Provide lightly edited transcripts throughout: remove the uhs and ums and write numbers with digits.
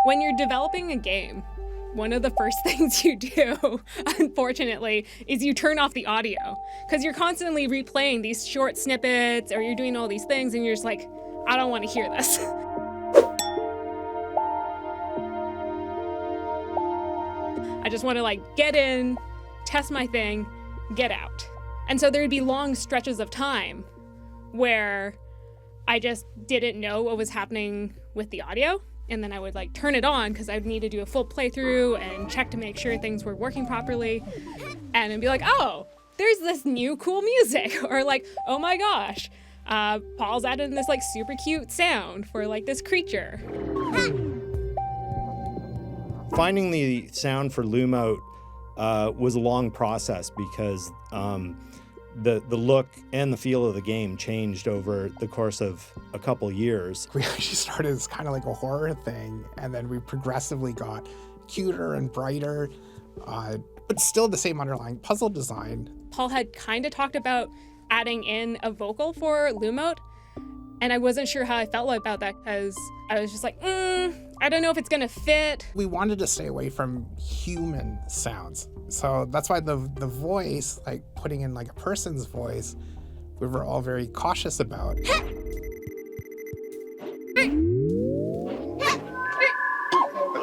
When you're developing a game, one of the first things you do, unfortunately, is you turn off the audio because you're constantly replaying these short snippets or you're doing all these things and you're just like, I don't want to hear this. I just want to like get in, test my thing, get out. And so there'd be long stretches of time where I just didn't know what was happening with the audio. And then I would like turn it on because I'd need to do a full playthrough and check to make sure things were working properly. And it'd be like, oh, there's this new cool music. Or like, oh my gosh, Paul's added in this like super cute sound for like this creature. Finding the sound for Lumote was a long process because the look and the feel of the game changed over the course of a couple years. We actually started as kind of like a horror thing, and then we progressively got cuter and brighter, but still the same underlying puzzle design. Paul had kind of talked about adding in a vocal for Lumote, and I wasn't sure how I felt about that because I was just like, I don't know if it's gonna fit. We wanted to stay away from human sounds. So that's why the voice, like putting in like a person's voice, we were all very cautious about. But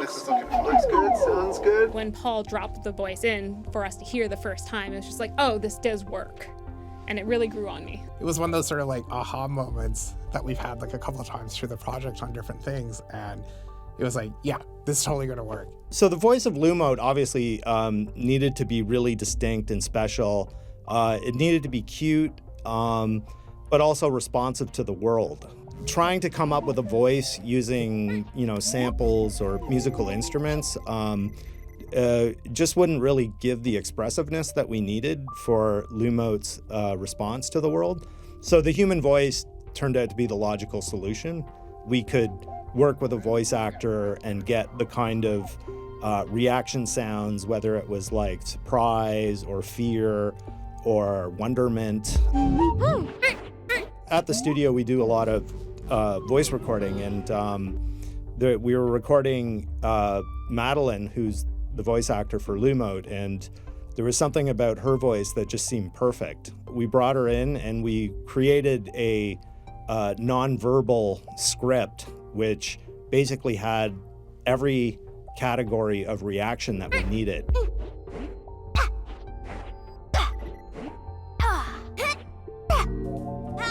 this is looking, looks good, sounds good. When Paul dropped the voice in for us to hear the first time, it was just like, oh, this does work. And it really grew on me. It was one of those sort of like aha moments that we've had like a couple of times through the project on different things. And it was like, yeah, this is totally gonna work. So the voice of Lumote obviously needed to be really distinct and special. It needed to be cute, but also responsive to the world. Trying to come up with a voice using, samples or musical instruments just wouldn't really give the expressiveness that we needed for Lumote's response to the world. So the human voice turned out to be the logical solution. We could work with a voice actor and get the kind of reaction sounds, whether it was like surprise or fear or wonderment. At the studio, we do a lot of voice recording, and we were recording Madeline, who's the voice actor for Lumote, and there was something about her voice that just seemed perfect. We brought her in and we created a non-verbal script which basically had every category of reaction that we needed.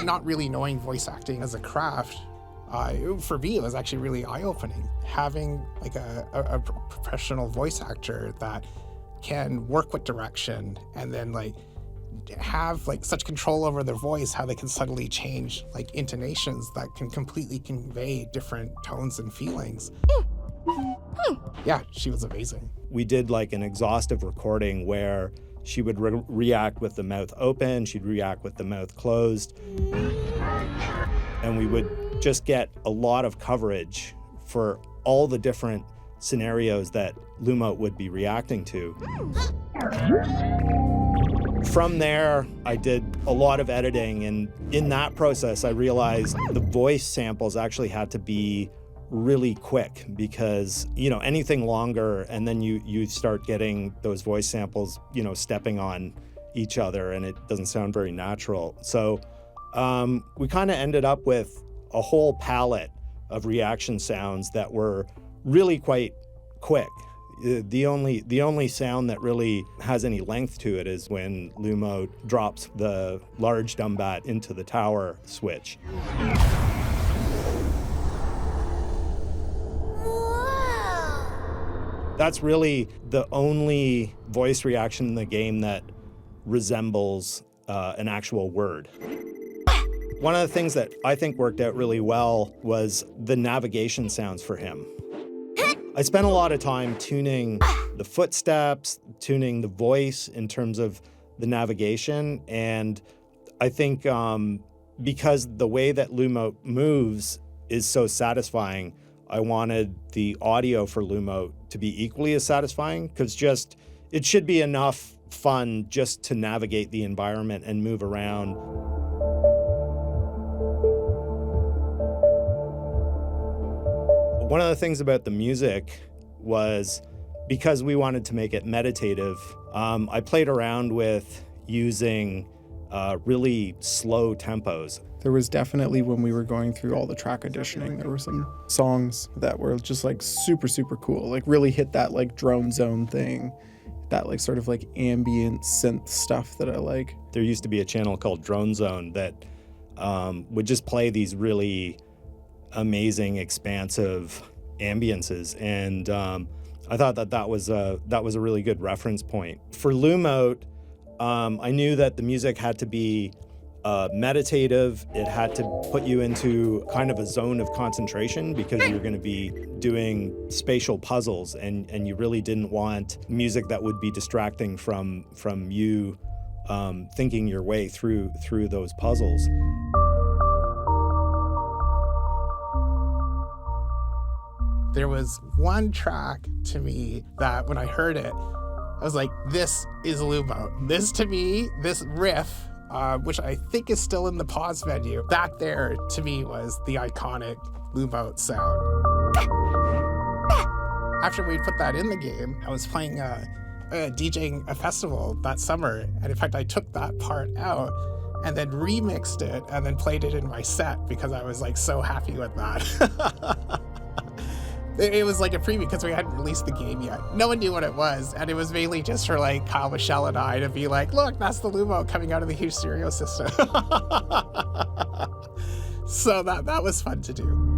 Not really knowing voice acting as a craft, for me, it was actually really eye-opening. Having like a professional voice actor that can work with direction and then like have like such control over their voice, how they can subtly change like intonations that can completely convey different tones and feelings. Yeah, she was amazing. We did like an exhaustive recording where she would react with the mouth open, she'd react with the mouth closed, and we would just get a lot of coverage for all the different scenarios that Lumote would be reacting to. From there, I did a lot of editing, and in that process, I realized the voice samples actually had to be really quick because, anything longer, and then you start getting those voice samples, stepping on each other, and it doesn't sound very natural. So we kind of ended up with a whole palette of reaction sounds that were really quite quick. The only sound that really has any length to it is when Lumote drops the large dumbat into the tower switch. That's really the only voice reaction in the game that resembles an actual word. One of the things that I think worked out really well was the navigation sounds for him. I spent a lot of time tuning the footsteps, tuning the voice in terms of the navigation, and I think because the way that Lumote moves is so satisfying, I wanted the audio for Lumote to be equally as satisfying, because it should be enough fun just to navigate the environment and move around. One of the things about the music was because we wanted to make it meditative, I played around with using really slow tempos. There was definitely, when we were going through all the track auditioning, there were some songs that were just like super, super cool, like really hit that like drone zone thing, that like sort of like ambient synth stuff that I like. There used to be a channel called Drone Zone that would just play these really amazing, expansive ambiences, and I thought that was a really good reference point. For Lumote, I knew that the music had to be meditative. It had to put you into kind of a zone of concentration because you're going to be doing spatial puzzles, and you really didn't want music that would be distracting from you thinking your way through those puzzles. There was one track to me that when I heard it, I was like, this is Lumote. This to me, this riff, which I think is still in the pause menu, that there to me was the iconic Lumote sound. After we put that in the game, I was playing DJing a festival that summer, and in fact I took that part out and then remixed it and then played it in my set because I was like so happy with that. It was like a preview because we hadn't released the game yet. No one knew what it was, and it was mainly just for like Kyle, Michelle, and I to be like, look, that's the Lumote coming out of the huge stereo system. So that was fun to do.